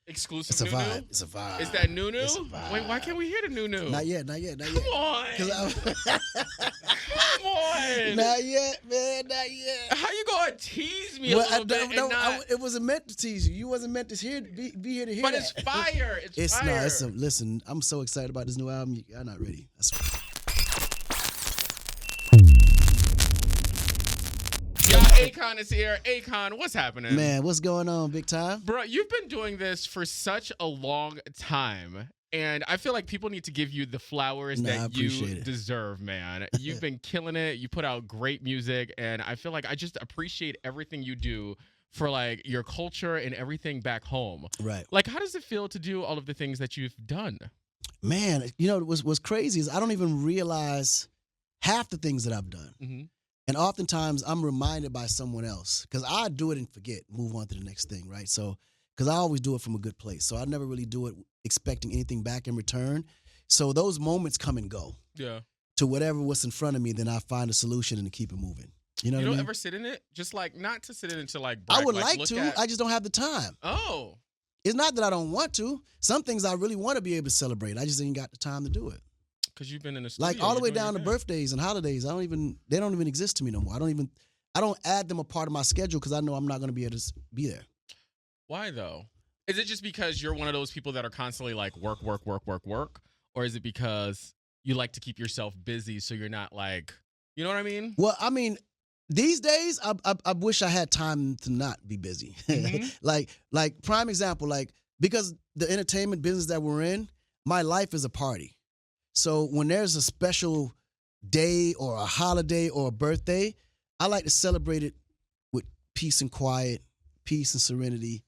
Exclusive It's a new vibe. new? It's a vibe. Is that new It's a new? vibe. Wait, why can't we hear the new new? Not yet. Not yet. Come on. Come on. Not yet, man. Not yet. How you gonna tease me a little bit and not? It wasn't meant to tease you. You wasn't meant to be here to hear But that. it's fire. It's fire. Listen, I'm so excited about this new album. You're not ready. Yo, Akon is here. Akon, what's happening? Man, what's going on, big time? Bro, you've been doing this for such a long time. And I feel like people need to give you the flowers that you deserve, man. You've been killing it. You put out great music. And I feel like I just appreciate everything you do for like your culture and everything back home. Right. Like, how does it feel to do all of the things that you've done? Man, you know, what's crazy is I don't even realize half the things that I've done. Mm-hmm. And oftentimes I'm reminded by someone else because I do it and forget, move on to the next thing, right? So, because I always do it from a good place. So I never really do it expecting anything back in return. So those moments come and go. Yeah. To what's in front of me, then I find a solution and to keep it moving. You know what I mean? You don't ever sit in it? Just like, not to sit in it to like I brag, would like to. at... I just don't have the time. Oh. It's not that I don't want to. Some things I really want to be able to celebrate. I just ain't got the time to do it. Because you've been in the studio. Like all the way down to birthdays and holidays, they don't even exist to me no more. I don't add them a part of my schedule because I know I'm not going to be able to be there. Why though? Is it just because you're one of those people that are constantly like work? Or is it because you like to keep yourself busy so you're not like, you know what I mean? Well, I mean, these days, I wish I had time to not be busy. Mm-hmm. like prime example, like because the entertainment business that we're in, my life is a party. So when there's a special day or a holiday or a birthday, I like to celebrate it with peace and quiet, peace and serenity.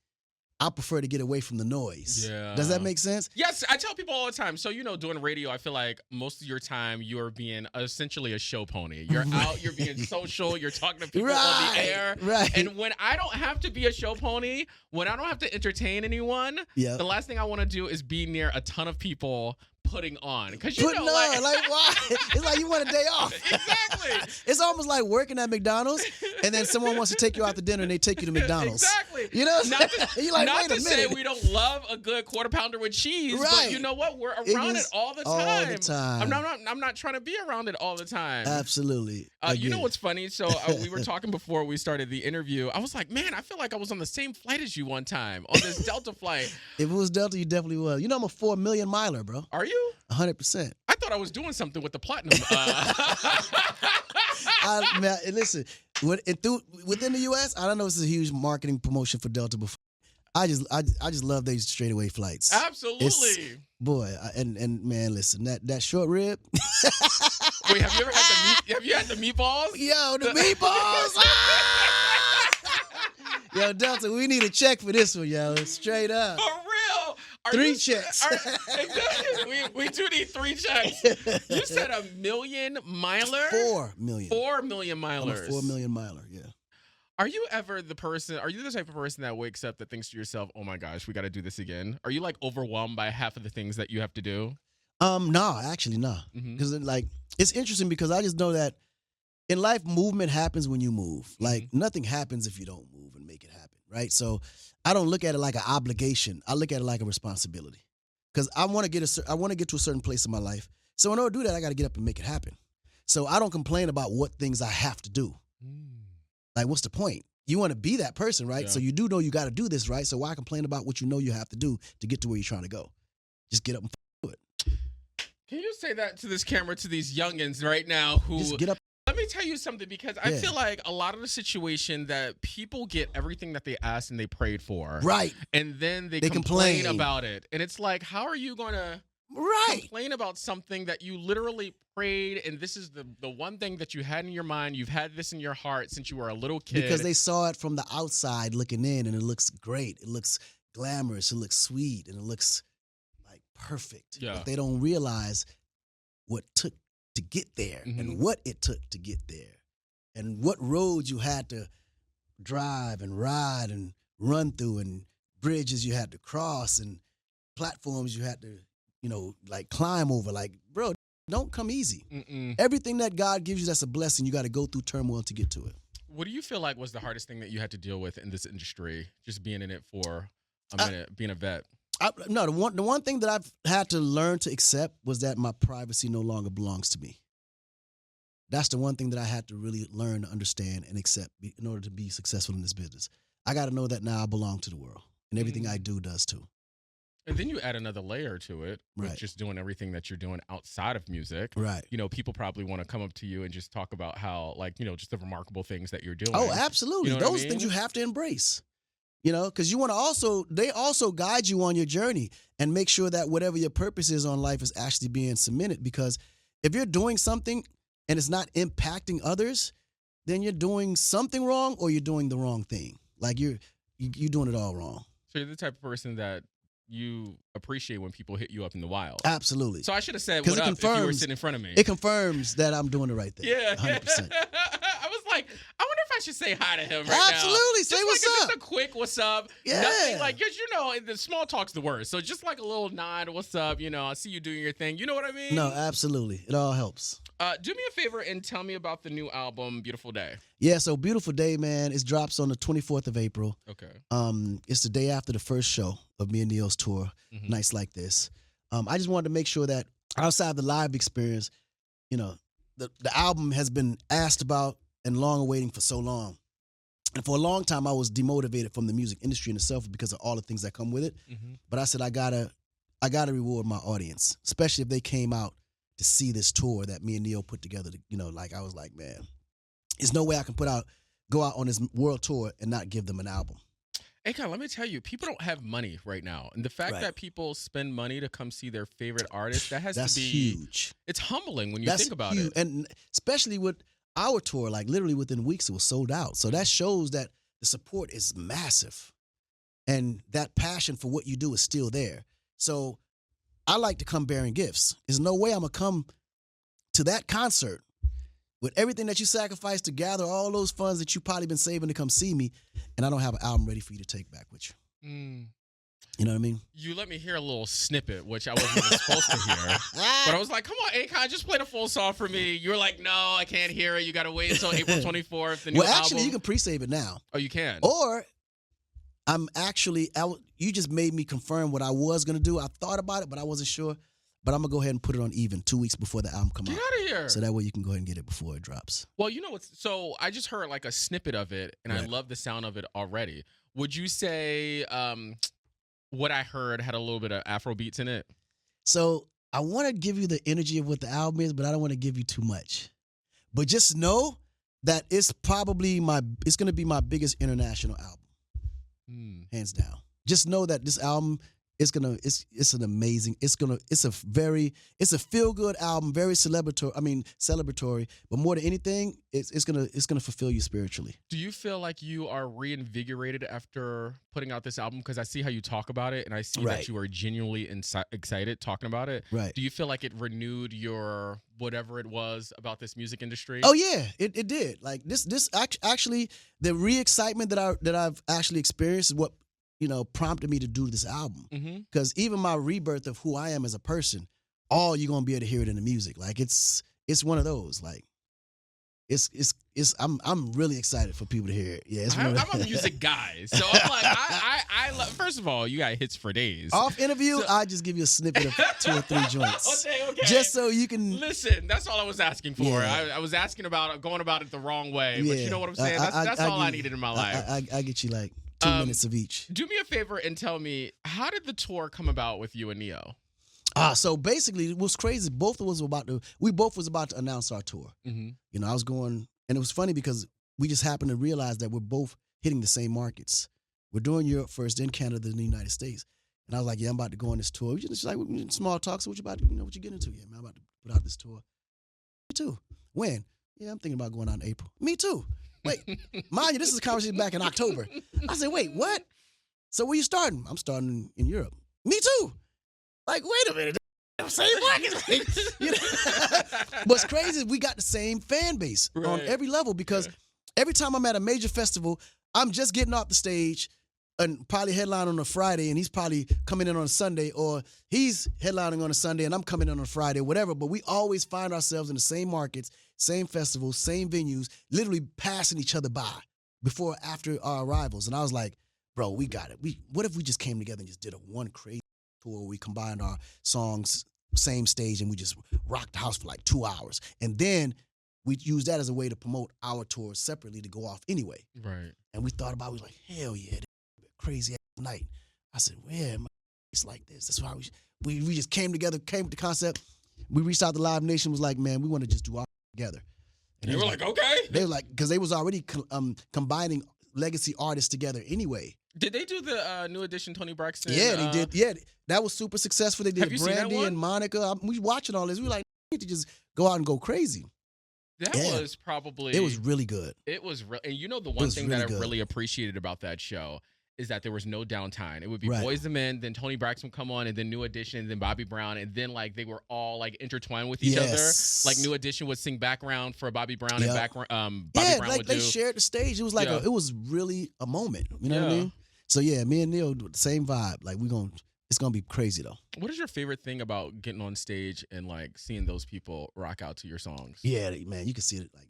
I prefer to get away from the noise. Yeah. Does that make sense? Yes, I tell people all the time. So, doing radio, I feel like most of your time you're being essentially a show pony. You're out, you're being social, you're talking to people on the air. Right. And when I don't have to be a show pony, when I don't have to entertain anyone, the last thing I want to do is be near a ton of people putting on. Because like why? It's like you want a day off. Exactly. It's almost like working at McDonald's and then someone wants to take you out to dinner and they take you to McDonald's. Exactly. You know, you're like, not wait a to minute. say we don't love a good quarter pounder with cheese, but you know what? We're around it all the time. All the time. I'm not trying to be around it all the time. Absolutely. You know what's funny? So we were talking before we started the interview. I was like, man, I feel like I was on the same flight as you one time on this Delta flight. If it was Delta, you definitely was. You know, I'm a 4 million miler, bro. Are you? 100%. I thought I was doing something with the platinum. Listen, within the U.S., I don't know if this is a huge marketing promotion for Delta before. I just love these straightaway flights. Absolutely. And man, listen, that short rib. Wait, have you ever had the meatballs? Yo, the meatballs. Yo, Delta, we need a check for this one, yo. Straight up. For real. 3 checks. Exactly. We do need 3 checks. You said a million miler? 4 million. 4 million milers. I'm a 4 million miler, yeah. Are you the type of person that wakes up that thinks to yourself, oh my gosh, we got to do this again? Are you like overwhelmed by half of the things that you have to do? No, actually, no. Because it's interesting because I just know that in life, movement happens when you move. Like nothing happens if you don't move and make it happen, right? So I don't look at it like an obligation. I look at it like a responsibility because I want to get to a certain place in my life. So in order to do that, I got to get up and make it happen. So I don't complain about what things I have to do. Like, what's the point? You want to be that person, right? Yeah. So you do know you got to do this, right? So why complain about what you know you have to do to get to where you're trying to go? Just get up and do it. Can you say that to this camera, to these youngins right now who... Just get up. Let me tell you something, because I feel like a lot of the situation that people get everything that they asked and they prayed for. Right. And then they complain about it. And it's like, how are you going to complain about something that you literally prayed, and this is the one thing that you had in your mind, you've had this in your heart since you were a little kid. Because they saw it from the outside looking in, and it looks great. It looks glamorous. It looks sweet, and it looks like perfect. Yeah. But they don't realize what took to get there and what it took to get there and what roads you had to drive and ride and run through and bridges you had to cross and platforms you had to, like climb over. Like, bro, don't come easy. Everything that God gives you that's a blessing, you got to go through turmoil to get to it. What do you feel like was the hardest thing that you had to deal with in this industry, just being in it for a minute, being a vet? No, the one thing that I've had to learn to accept was that my privacy no longer belongs to me. That's the one thing that I had to really learn to understand and accept in order to be successful in this business. I got to know that now I belong to the world, and everything I do does too. And then you add another layer to it, with Right. just doing everything that you're doing outside of music. Right. You know, people probably want to come up to you and just talk about how, like, you know, just the remarkable things that you're doing. Oh, absolutely. You know what I Those mean? things you have to embrace. You know, because you want to they also guide you on your journey and make sure that whatever your purpose is on life is actually being cemented. Because if you're doing something and it's not impacting others, then you're doing something wrong or you're doing the wrong thing. Like you're doing it all wrong. So you're the type of person that you appreciate when people hit you up in the wild. Absolutely. So I should have said 'Cause what it up if you were confirms- sitting in front of me. It confirms that I'm doing the right thing. Yeah, 100%. I was like, I wonder if I should say hi to him right now. Absolutely. Say Just what's like, up. Just a quick what's up. Yeah. Nothing like, because you know, the small talk's the worst. So just like a little nod, what's up? You know, I see you doing your thing. You know what I mean? No, absolutely. It all helps. Do me a favor and tell me about the new album, Beautiful Day. Yeah, so Beautiful Day, man, it drops on the 24th of April. Okay. It's the day after the first show of me and Neil's tour, Nights Like This. I just wanted to make sure that outside the live experience, you know, the album has been asked about and long awaiting for so long. And for a long time, I was demotivated from the music industry in itself because of all the things that come with it. But I said, I gotta reward my audience, especially if they came out to see this tour that me and Neil put together. You know, like I was like, man, there's no way I can go out on this world tour and not give them an album. Akon, let me tell you, people don't have money right now. And the fact that people spend money to come see their favorite artist, that's to be huge. It's humbling when you think about it. And especially with our tour, like literally within weeks, it was sold out. So that shows that the support is massive. And that passion for what you do is still there. So I like to come bearing gifts. There's no way I'm going to come to that concert with everything that you sacrificed to gather all those funds that you probably been saving to come see me, and I don't have an album ready for you to take back with you. You know what I mean? You let me hear a little snippet, which I wasn't even supposed to hear. But I was like, come on, Akon, just play the full song for me. You were like, no, I can't hear it. You got to wait until April 24th, the new album. Well, actually, you can pre-save it now. Oh, you can? Or you just made me confirm what I was going to do. I thought about it, but I wasn't sure. But I'm going to go ahead and put it on even 2 weeks before the album comes out. Get out of here. So that way you can go ahead and get it before it drops. Well, you know what's so I just heard like a snippet of it, and I love the sound of it already. Would you say what I heard had a little bit of Afro beats in it? So I want to give you the energy of what the album is, but I don't want to give you too much. But just know that it's probably it's going to be my biggest international album, hands down. Just know that this album it's an amazing. It's a feel good album, very celebratory. But more than anything, it's gonna fulfill you spiritually. Do you feel like you are reinvigorated after putting out this album? Because I see how you talk about it, and I see that you are genuinely excited talking about it. Right. Do you feel like it renewed your whatever it was about this music industry? Oh yeah, it did. Like this actually, the re-excitement that I've actually experienced is what prompted me to do this album. Because even my rebirth of who I am as a person, you're gonna be able to hear it in the music. Like it's one of those. Like I'm really excited for people to hear it. Yeah, I'm a music guy, so I'm like I love, first of all, you got hits for days. Off interview, I just give you a snippet of 2 or 3 joints. Okay. Just so you can listen. That's all I was asking for. Yeah. I was asking about going about it the wrong way, but Yeah. you know what I'm saying. That's all I needed in my life. I get you like 2 minutes of each. Do me a favor and tell me, how did the tour come about with you and Neo? So basically, it was crazy. We both was about to announce our tour. I was going, and it was funny because we just happened to realize that we're both hitting the same markets. We're doing Europe first, then Canada, then the United States. And I was like, yeah, I'm about to go on this tour. We just like small talk. So what you about to, what you getting into? Yeah, man, I'm about to put out this tour. Me too. When? Yeah, I'm thinking about going out in April. Me too. Wait, mind you, this is a conversation back in October. I said, wait, what? So where you starting? I'm starting in Europe. Me too. Like, wait a minute. Same market. What's crazy is we got the same fan base on every level because every time I'm at a major festival, I'm just getting off the stage and probably headlining on a Friday, and he's probably coming in on a Sunday, or he's headlining on a Sunday and I'm coming in on a Friday, whatever. But we always find ourselves in the same markets, same festivals, same venues, literally passing each other by before, after our arrivals. And I was like, bro, we got it. What if we just came together and just did one crazy tour? We combined our songs, same stage, and we just rocked the house for like 2 hours. And then we used that as a way to promote our tour separately to go off anyway. Right. And we thought about it. We was like, hell yeah, this crazy ass night. I said, yeah, it's like this. That's why we just came together, came with the concept. We reached out to Live Nation, was like, man, we want to just do our together. And they were like, okay. They were like, because they was already combining legacy artists together anyway. Did they do the New Edition Tony Braxton? Yeah, they did. Yeah, that was super successful. They did Brandy and Monica. We watching all this. We like, we need to just go out and go crazy. That was probably. It was really good. It was real. And you know, the one thing that I really appreciated about that show is that there was no downtime. It would be Boyz II Men, then Tony Braxton would come on, and then New Edition, and then Bobby Brown, and then like they were all like intertwined with each other. Like New Edition would sing background for Bobby Brown, and Bobby Brown like would they shared the stage. It was like it was really a moment. You know what I mean? So yeah, me and Neil, the same vibe. Like it's gonna be crazy though. What is your favorite thing about getting on stage and like seeing those people rock out to your songs? Yeah, man, you can see it, like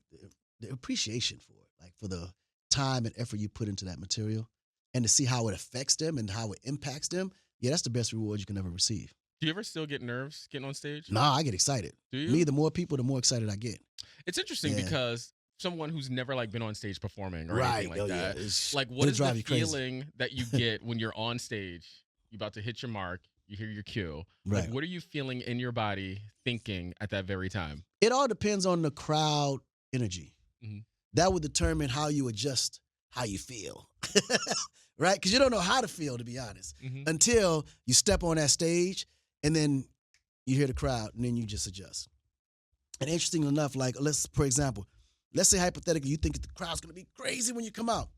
the appreciation for it, like for the time and effort you put into that material. And to see how it affects them and how it impacts them, yeah, that's the best reward you can ever receive. Do you ever still get nerves getting on stage? Nah, I get excited. Do you? Me, the more people, the more excited I get. It's interesting because someone who's never like been on stage performing or anything like that, like what is the feeling that you get when you're on stage? You're about to hit your mark. You hear your cue. Right. Like, what are you feeling in your body, thinking at that very time? It all depends on the crowd energy. Mm-hmm. That would determine how you adjust how you feel. Right? Because you don't know how to feel, to be honest, until you step on that stage and then you hear the crowd and then you just adjust. And interesting enough, like for example, let's say hypothetically you think the crowd's going to be crazy when you come out,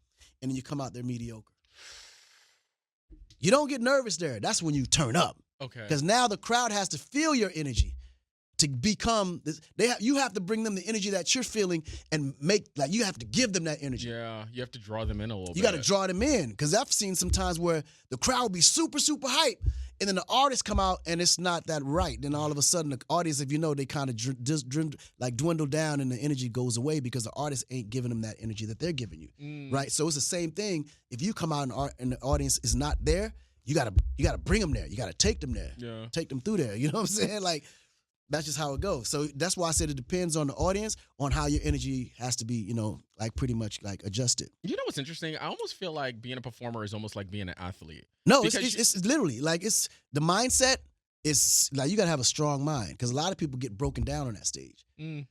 and then you come out there mediocre. You don't get nervous there. That's when you turn up. Okay. Because now the crowd has to feel your energy to become this. You have to bring them the energy that you're feeling and you have to give them that energy. Yeah, you have to draw them in a little bit. You got to draw them in, because I've seen some times where the crowd will be super, super hype, and then the artists come out and it's not that right. Then all of a sudden the audience, if you know, they kind of dwindle down and the energy goes away because the artist ain't giving them that energy that they're giving you, right? So it's the same thing. If you come out and the audience is not there, you gotta bring them there. You gotta take them there. Yeah. Take them through there. You know what I'm saying? Like, that's just how it goes. So that's why I said it depends on the audience, on how your energy has to be, you know, like pretty much like adjusted. You know what's interesting? I almost feel like being a performer is almost like being an athlete. No, it's literally like the mindset is like you got to have a strong mind, because a lot of people get broken down on that stage. And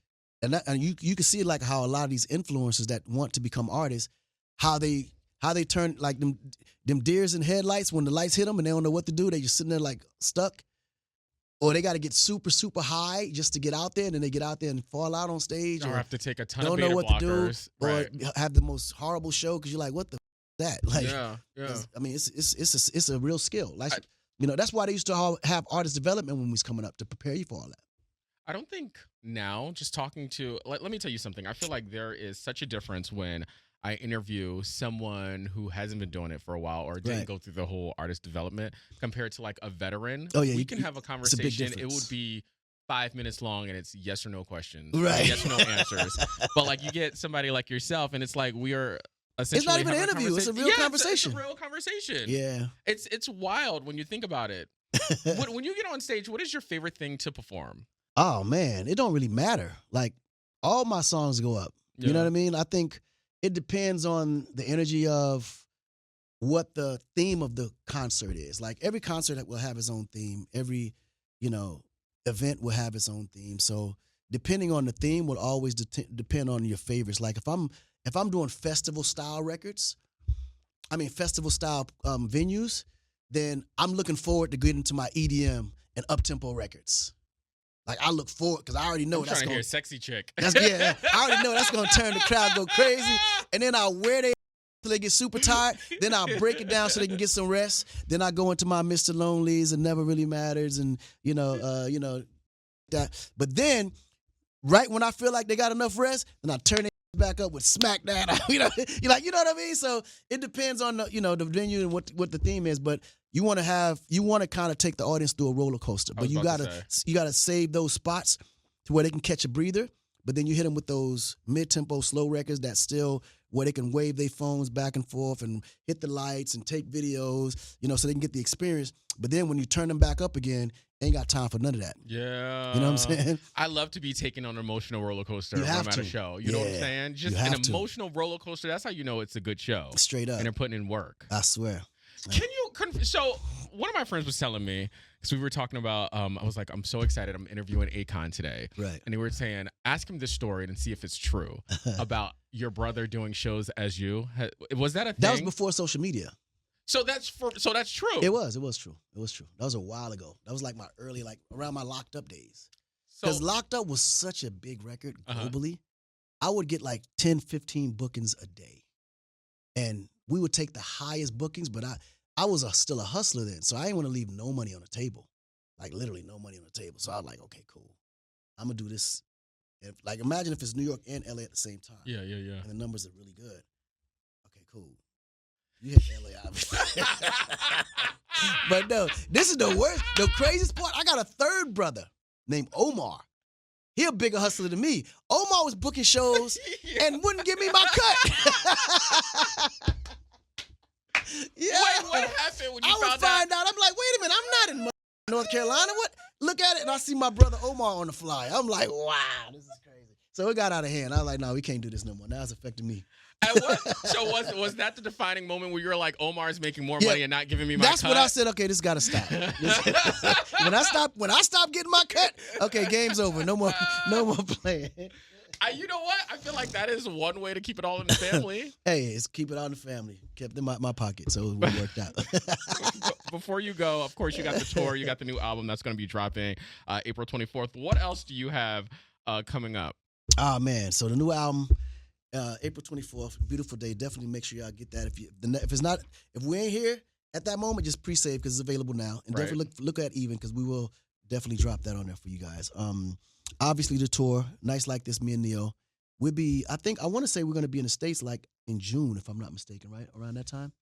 you can see like how a lot of these influencers that want to become artists, how they turn like them deers in headlights when the lights hit them and they don't know what to do. They just sitting there like stuck. Or they got to get super, super high just to get out there, and then they get out there and fall out on stage. Or have to take a ton of beta blockers. Don't know what to do. Right. Or have the most horrible show because you're like, what the that? Like, yeah. I mean, it's a real skill. Like, you know, that's why they used to have artist development when we was coming up to prepare you for all that. I don't think now, just talking to, let me tell you something. I feel like there is such a difference when I interview someone who hasn't been doing it for a while or didn't go through the whole artist development compared to like a veteran. Oh yeah, we can have a conversation. It would be 5 minutes long and it's yes or no questions, right? Yes or no answers. But like you get somebody like yourself, and it's like we are essentially. It's not even an interview. It's a real conversation. It's a real conversation. Yeah. It's wild when you think about it. When you get on stage, what is your favorite thing to perform? Oh man, it don't really matter. Like all my songs go up. Yeah. You know what I mean? I think it depends on the energy of what the theme of the concert is. Like every concert will have its own theme. Every, event will have its own theme. So depending on the theme will always depend on your favorites. Like if I'm doing festival style venues, then I'm looking forward to getting into my EDM and up-tempo records. Like I look forward because I already know that's going to hear sexy chick. I already know that's going to turn the crowd go crazy. And then I'll wear their till they get super tired. Then I'll break it down so they can get some rest. Then I go into my Mr. Lonely's and Never Really Matters and that. But right when I feel like they got enough rest, then I turn it back up with Smack That. You know what I mean? So it depends on the venue and what the theme is, but you want to kind of take the audience through a roller coaster, but you gotta save those spots to where they can catch a breather. But then you hit them with those mid-tempo slow records that still where they can wave their phones back and forth and hit the lights and take videos, so they can get the experience. But then when you turn them back up again, ain't got time for none of that. Yeah. You know what I'm saying? I love to be taken on an emotional roller coaster when have I'm at to. a show. You know what I'm saying? Just an emotional roller coaster. That's how you know it's a good show. Straight up. And they're putting in work. I swear. So one of my friends was telling me, because we were talking about, I was like, I'm so excited. I'm interviewing Akon today. Right. And they were saying, ask him this story and see if it's true about your brother doing shows as you. Was that a thing? That was before social media. So that's true. It was true. That was a while ago. That was like my early, around my Locked Up days. Because Locked Up was such a big record globally. I would get like 10, 15 bookings a day. And we would take the highest bookings, but I was still a hustler then, so I didn't want to leave no money on the table. Like literally no money on the table. So I was like, okay, cool. I'm going to do this. Imagine if it's New York and LA at the same time. Yeah. And the numbers are really good. Okay, cool. You hit LA, obviously. But no, this is the worst. The craziest part, I got a third brother named Omar. He a bigger hustler than me. Omar was booking shows and wouldn't give me my cut. Yeah. Wait, what happened when you found out? I would find out. I'm like, wait a minute, I'm not in North Carolina. What? Look at it, and I see my brother Omar on the fly. I'm like, wow, this is crazy. So it got out of hand. I was like, no, we can't do this no more. Now it's affecting me. So was that the defining moment where you were like, Omar's making more money and not giving me my cut? That's when I said, okay, this got to stop. When I stop getting my cut, okay, game's over. No more playing. You know what? I feel like that is one way to keep it all in the family. Hey, it's keep it all in the family. Kept in my pocket, so it worked out. Before you go, of course, you got the tour. You got the new album that's going to be dropping April 24th. What else do you have coming up? Oh, man. So the new album, April 24th, beautiful day. Definitely make sure y'all get that. If we ain't here at that moment, just pre-save because it's available now. And definitely look at Even because we will definitely drop that on there for you guys. Obviously the tour, Nights Like This, me and Neo. I want to say we're going to be in the States like in June, if I'm not mistaken, right? Around that time.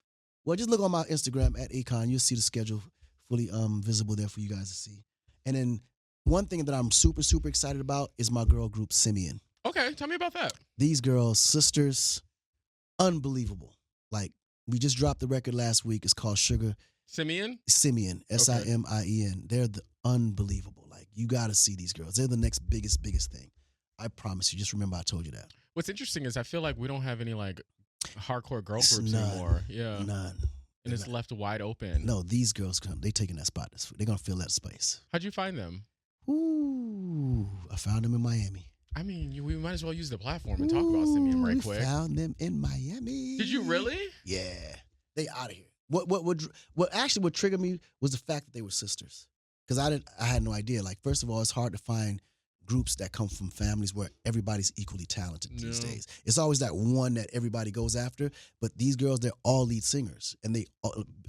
Well, just look on my Instagram at Akon. You'll see the schedule fully visible there for you guys to see. And then one thing that I'm super, super excited about is my girl group, Simeon. Okay, tell me about that. These girls, sisters, unbelievable. Like, we just dropped the record last week. It's called Sugar. Simeon, Simien. They're unbelievable. Like, you got to see these girls. They're the next biggest thing. I promise you. Just remember I told you that. What's interesting is I feel like we don't have any, like, hardcore girl groups anymore. Yeah. None. And it's left wide open. No, these girls they taking that spot. They're going to fill that space. How'd you find them? Ooh, I found them in Miami. I mean, we might as well use the platform and talk about Simeon right quick. We found them in Miami. Did you really? Yeah. They out of here. What triggered me was the fact that they were sisters. Because I had no idea. Like, first of all, it's hard to find groups that come from families where everybody's equally talented these days. It's always that one that everybody goes after. But these girls, they're all lead singers. And they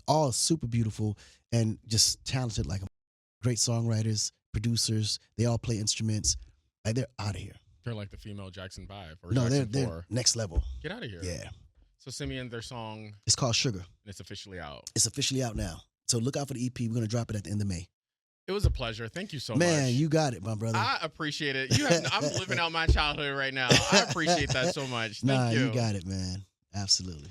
all super beautiful and just talented, like great songwriters, producers. They all play instruments. Like, they're out of here. They're like the female Jackson 5 or no, Jackson they're 4. Next level. Get out of here. Yeah. So Simeon, their song. It's called Sugar. And it's officially out. It's officially out now. So look out for the EP. We're going to drop it at the end of May. It was a pleasure. Thank you so much. Man, you got it, my brother. I appreciate it. I'm living out my childhood right now. I appreciate that so much. Thank you. You got it, man. Absolutely.